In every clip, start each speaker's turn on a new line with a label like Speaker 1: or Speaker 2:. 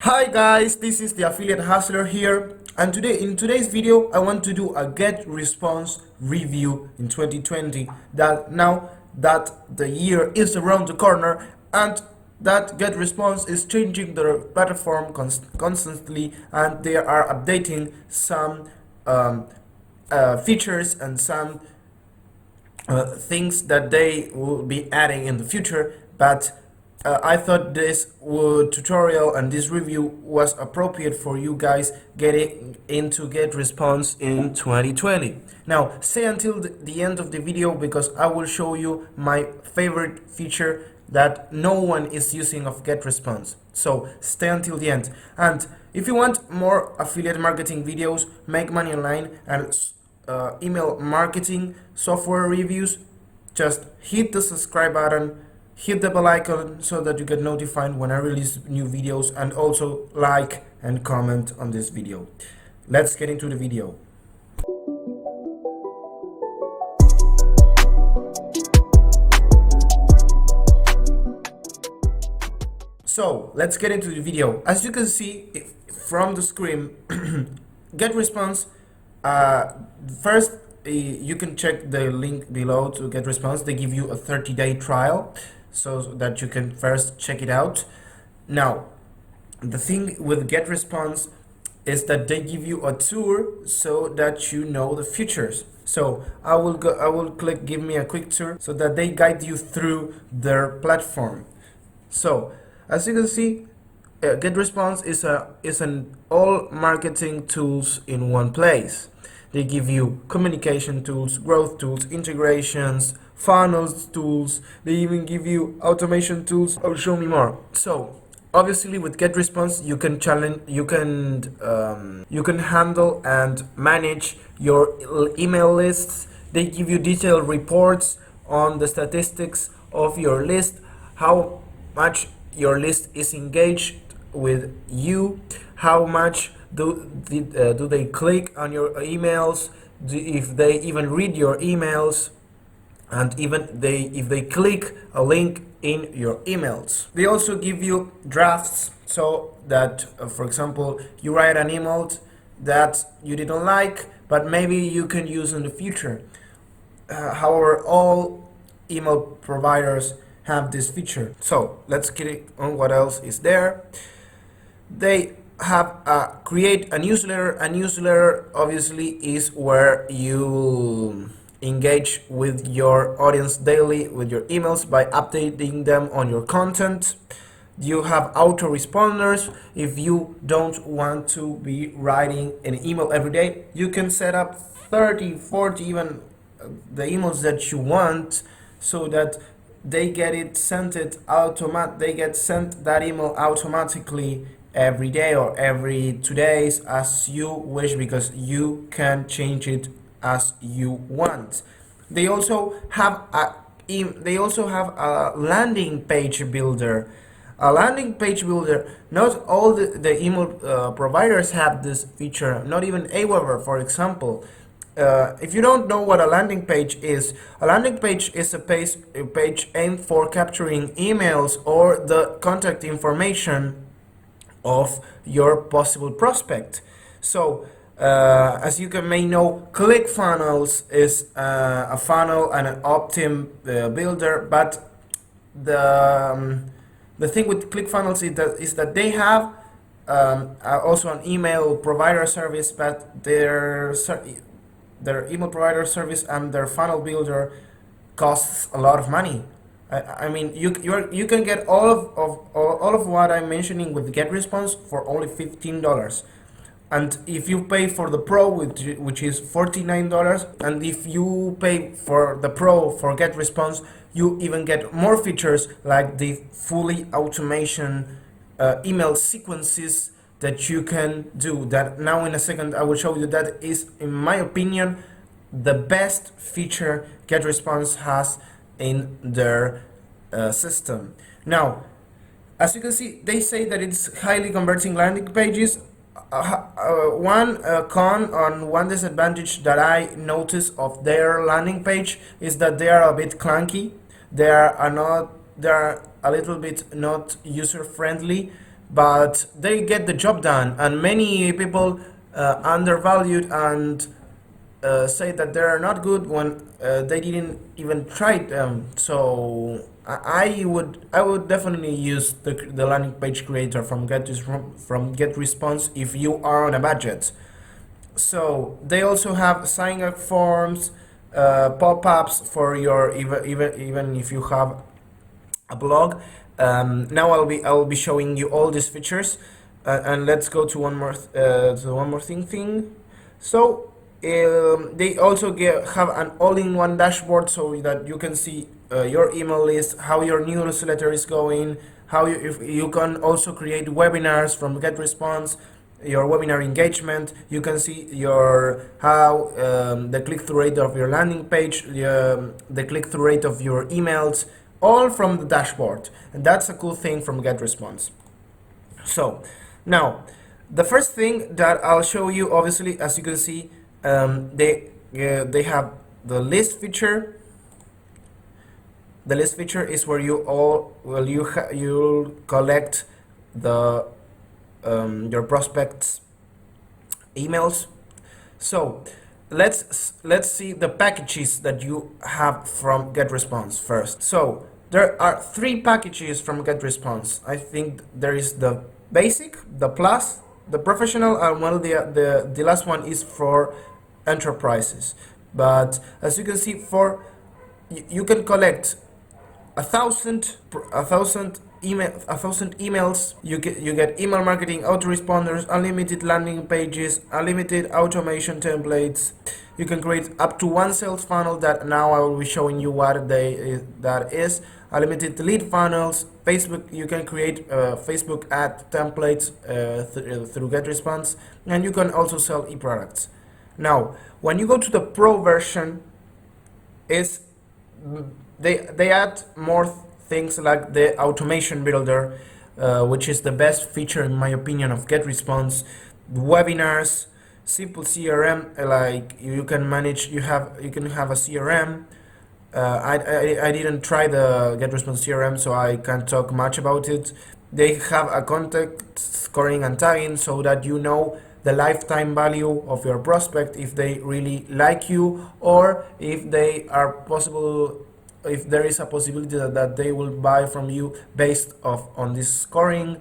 Speaker 1: Hi guys, this is the Affiliate Hustler here, and in today's video I want to do a Getresponse review in 2020. That now that the year is around the corner and that Getresponse is changing their platform constantly, and they are updating some features and some things that they will be adding in the future, but I thought this tutorial and this review was appropriate for you guys getting into Getresponse in 2020. Now stay until the end of the video because I will show you my favorite feature that no one is using of Getresponse. So stay until the end. And if you want more affiliate marketing videos, make money online, and email marketing software reviews, just hit the subscribe button, hit the bell icon so that you get notified when I release new videos, and also like and comment on this video. Let's get into the video. So let's get into the video. As you can see from the screen, Getresponse, first you can check the link below to Getresponse. They give you a 30-day trial so that you can first check it out. Now the thing with Getresponse is that they give you a tour so that you know the features. So I will click give me a quick tour so that they guide you through their platform. So as you can see, Getresponse is an all marketing tools in one place. They give you communication tools, growth tools, integrations, funnels tools. They even give you automation tools. Oh, show me more. So obviously with Getresponse you can handle and manage your email lists. They give you detailed reports on the statistics of your list, how much your list is engaged with you, how much do they click on your emails, if they even read your emails, and even if they click a link in your emails. They also give you drafts so that for example you write an email that you didn't like but maybe you can use in the future. However, all email providers have this feature. So let's click on what else is there. They have create a newsletter. A newsletter obviously is where you engage with your audience daily with your emails by updating them on your content. You have autoresponders. If you don't want to be writing an email every day, you can set up 30, 40, even the emails that you want, so that they get sent that email automatically every day or every 2 days as you wish, because you can change it as you want. They also have a landing page builder. Not all the email providers have this feature, not even Aweber, for example. If you don't know what a landing page is a page aimed for capturing emails or the contact information of your possible prospect. So as you may know, ClickFunnels is a funnel and an opt-in builder, but the thing with ClickFunnels is that they have also an email provider service, but their email provider service and their funnel builder costs a lot of money. I mean, you can get all of what I'm mentioning with Getresponse for only $15, and if you pay for the Pro, which is $49, and if you pay for the Pro for Getresponse, you even get more features like the fully automation email sequences that you can do. That now in a second I will show you. That is, in my opinion, the best feature Getresponse has in their system. Now, as you can see, they say that it's highly converting landing pages. One disadvantage that I notice of their landing page is that they are a bit clunky. They are a little bit not user friendly, but they get the job done, and many people undervalued and say that they are not good when they didn't even try them. So I would definitely use the landing page creator from Getresponse if you are on a budget. So they also have sign up forms, pop-ups for your even if you have a blog. Now I'll be showing you all these features, and let's go to one more thing. So they also have an all-in-one dashboard so that you can see your email list, how your newsletter is going, how if you can also create webinars from Getresponse, your webinar engagement. You can see your how the click-through rate of your landing page, the click-through rate of your emails, all from the dashboard, and that's a cool thing from Getresponse. So now the first thing that I'll show you, obviously, as you can see, they have the list feature. The list feature is where you'll collect the your prospects emails. So let's see the packages that you have from Getresponse first. So there are 3 packages from Getresponse. I think there is the basic, the plus, the professional, and well, the last one is for enterprises. But as you can see, you can collect 1,000 emails. You get email marketing, autoresponders, unlimited landing pages, unlimited automation templates. You can create up to 1 sales funnel, that now I will be showing you what that is. Unlimited lead funnels. Facebook, you can create Facebook ad templates through Getresponse, and you can also sell e-products. Now when you go to the pro version, is they add more things like the automation builder, which is the best feature in my opinion of Getresponse. Webinars, simple CRM, like you can manage, you can have a CRM. I didn't try the Getresponse CRM, so I can't talk much about it. They have a contact scoring and tagging, so that you know the lifetime value of your prospect, if they really like you, or if there is a possibility that they will buy from you based on this scoring.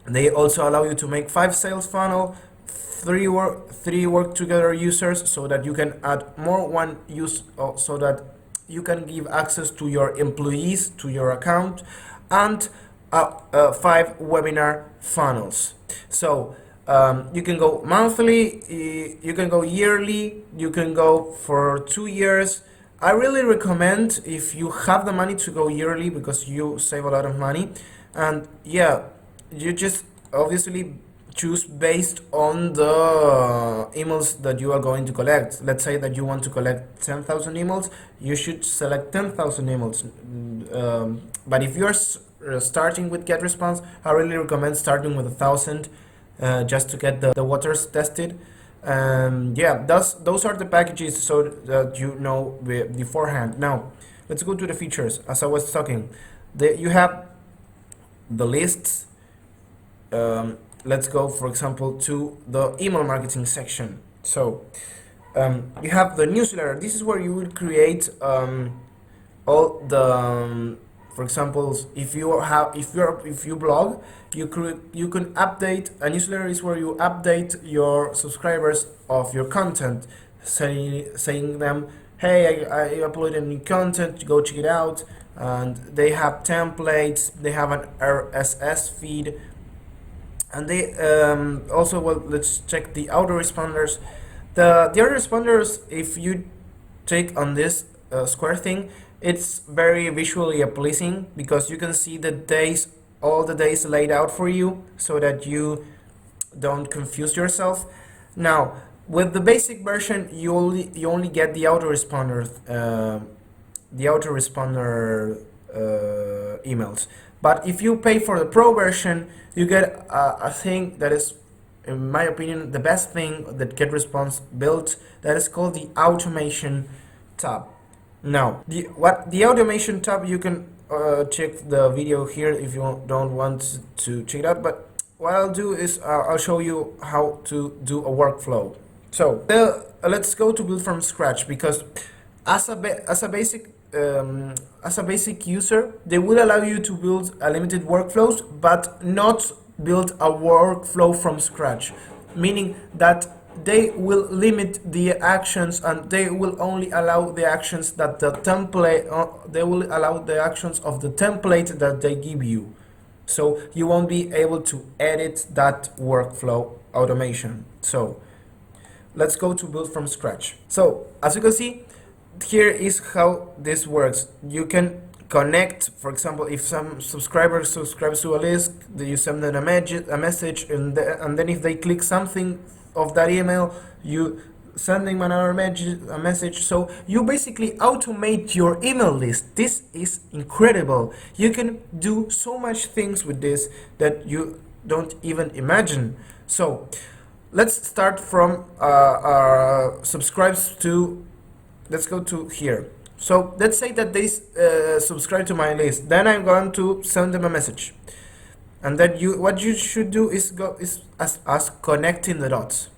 Speaker 1: They also allow you to make 5 sales funnel, 3 work together users, so that you can add more one use, so that you can give access to your employees to your account, and 5 webinar funnels. So you can go monthly, you can go yearly, you can go for 2 years. I really recommend, if you have the money, to go yearly, because you save a lot of money. And yeah, you just obviously choose based on the emails that you are going to collect. Let's say that you want to collect 10,000 emails, you should select 10,000 emails. But if you're starting with Getresponse, I really recommend starting with 1,000, just to get the waters tested. Yeah, those are the packages, so that you know beforehand. Now let's go to the features. As I was talking, you have the lists. Let's go, for example, to the email marketing section. So you have the newsletter. This is where you will create all the for example, if you blog, you can update. A newsletter is where you update your subscribers of your content, saying them, hey, I uploaded new content, go check it out. And they have templates, they have an RSS feed, and they also, well, let's check the autoresponders. The autoresponders, if you take on this square thing, it's very visually pleasing, because you can see the days, all the days laid out for you, so that you don't confuse yourself. Now with the basic version, you only get the autoresponder emails. But if you pay for the pro version, you get a thing that is, in my opinion, the best thing that Getresponse built, that is called the automation tab. Now the automation tab, you can check the video here if you don't want to check it out, but what I'll do is I'll show you how to do a workflow. So let's go to build from scratch, because as a basic user, they will allow you to build a limited workflows, but not build a workflow from scratch, meaning that they will limit the actions and they will only allow the actions that the template they will allow the actions of the template that they give you. So you won't be able to edit that workflow automation. So let's go to build from scratch. So as you can see, here is how this works. You can connect, for example, if some subscriber subscribes to a list, you send them a message, and then if they click something of that email, you send them another message. So you basically automate your email list. This is incredible. You can do so much things with this that you don't even imagine. So let's start from subscribes to, let's go to here. So let's say that they subscribe to my list. Then I'm going to send them a message, and then what you should do is as connecting the dots.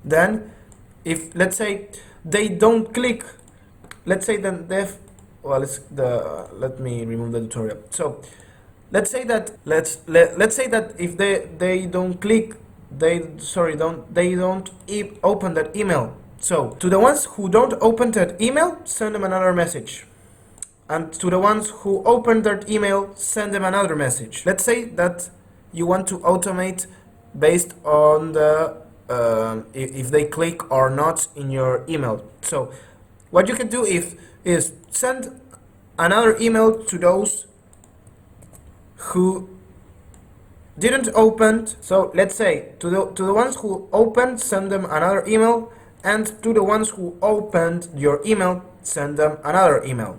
Speaker 1: Then if let's say they don't click, let's say then let me remove the tutorial. So let's say that let's say that if they don't click, they don't open that email. So to the ones who don't open that email, send them another message. And to the ones who open that email, send them another message. Let's say that you want to automate based on the if they click or not in your email. So what you can do is send another email to those who didn't open. So let's say to the ones who opened, send them another email, and to the ones who opened your email, send them another email.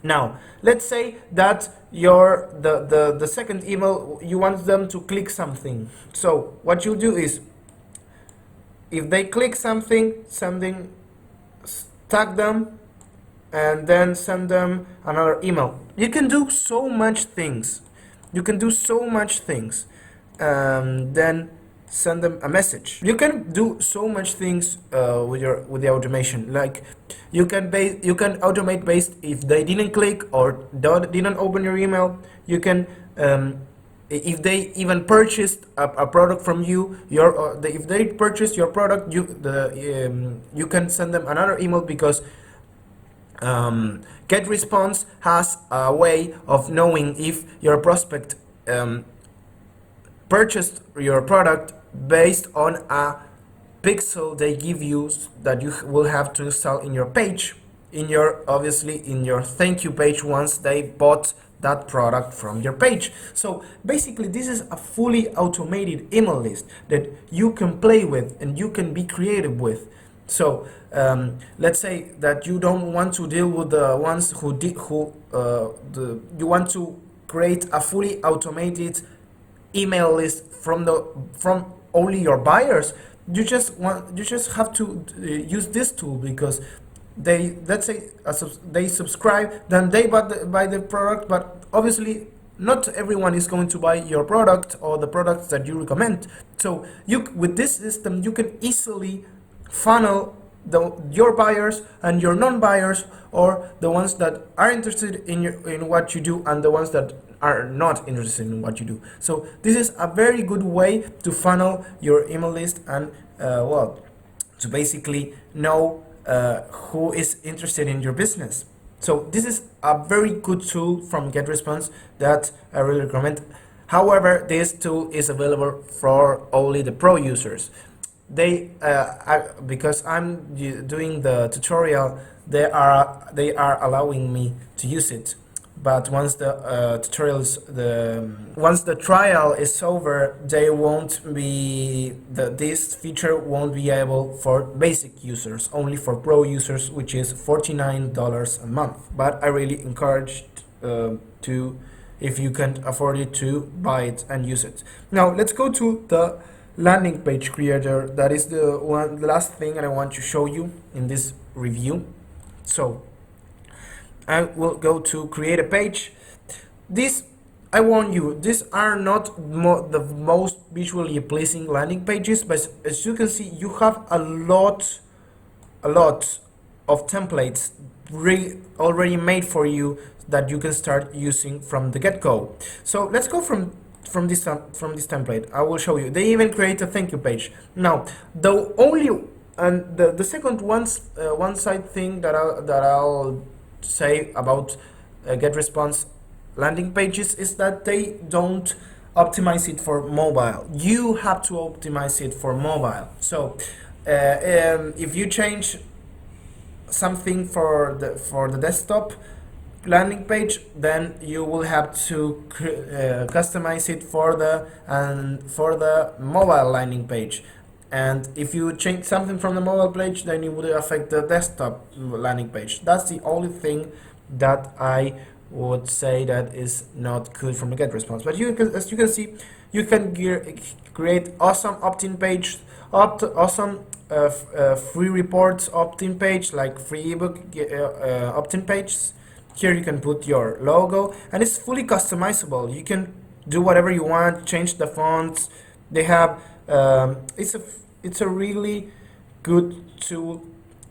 Speaker 1: Now let's say that the second email, you want them to click something. So what you do is, if they click something, tag them and then send them another email. You can do so much things. Then send them a message. You can do so much things with the automation. Like you can automate based if they didn't click or didn't open your email. You can if they even purchased a product from you, if they purchased your product, you can send them another email, because Getresponse has a way of knowing if your prospect purchased your product based on a pixel they give you that you will have to install in your page, obviously in your thank you page once they bought that product from your page. So basically this is a fully automated email list that you can play with and you can be creative with. So let's say that you don't want to deal with the ones you want to create a fully automated email list from only your buyers. You just have to use this tool, because let's say they subscribe, then they buy the product, but obviously not everyone is going to buy your product or the products that you recommend. So with this system you can easily funnel your buyers and your non-buyers, or the ones that are interested in what you do and the ones that are not interested in what you do. So this is a very good way to funnel your email list and to basically know who is interested in your business. So this is a very good tool from Getresponse that I really recommend. However, this tool is available for only the pro users. Because I'm doing the tutorial, they are allowing me to use it. But once the trial is over, this feature won't be able for basic users, only for pro users, which is $49 a month. But I really encourage if you can't afford it, to buy it and use it. Now let's go to the landing page creator. That is the last thing that I want to show you in this review. So I will go to create a page. This, I warn you, these are not the most visually pleasing landing pages, but as you can see, you have a lot of templates already made for you that you can start using from the get-go. So let's go from this template. I will show you. They even create a thank you page. Now, the only and the second one side thing that I'll say about Getresponse landing pages is that they don't optimize it for mobile. You have to optimize it for mobile. So if you change something for the desktop landing page, then you will have to customize it for the mobile landing page. And if you change something from the mobile page, then it would affect the desktop landing page. That's the only thing that I would say that is not good from the Getresponse. But as you can see, you can create awesome opt-in page, awesome free reports opt-in page, like free ebook opt-in pages. Here you can put your logo, and it's fully customizable. You can do whatever you want, change the fonts. They have it's a really good tool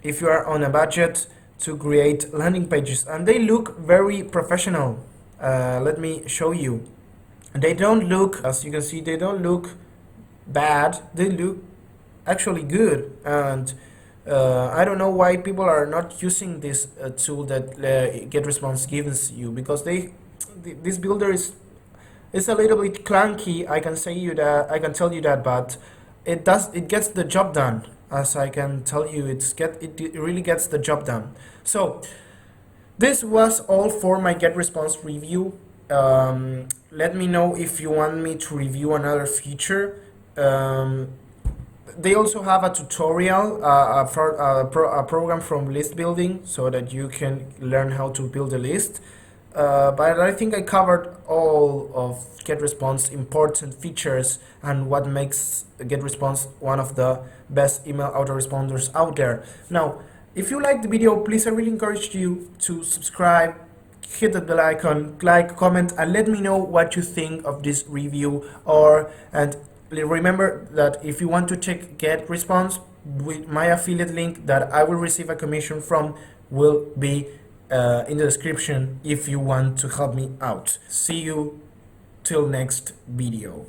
Speaker 1: if you are on a budget to create landing pages, and they look very professional. Let me show you. They don't look, as you can see, they don't look bad. They look actually good, and I don't know why people are not using this tool that Getresponse gives you, because this builder is a little bit clunky. I can tell you that, but it gets the job done. As I can tell you, it really gets the job done. So this was all for my Getresponse review. Let me know if you want me to review another feature. They also have a tutorial, a program from list building, so that you can learn how to build a list. But I think I covered all of Getresponse important features and what makes Getresponse one of the best email autoresponders out there. Now, if you like the video, please, I really encourage you to subscribe, hit the bell icon, like, comment, and let me know what you think of this review. And remember that if you want to check Getresponse, with my affiliate link that I will receive a commission from will be in the description if you want to help me out. See you till next video.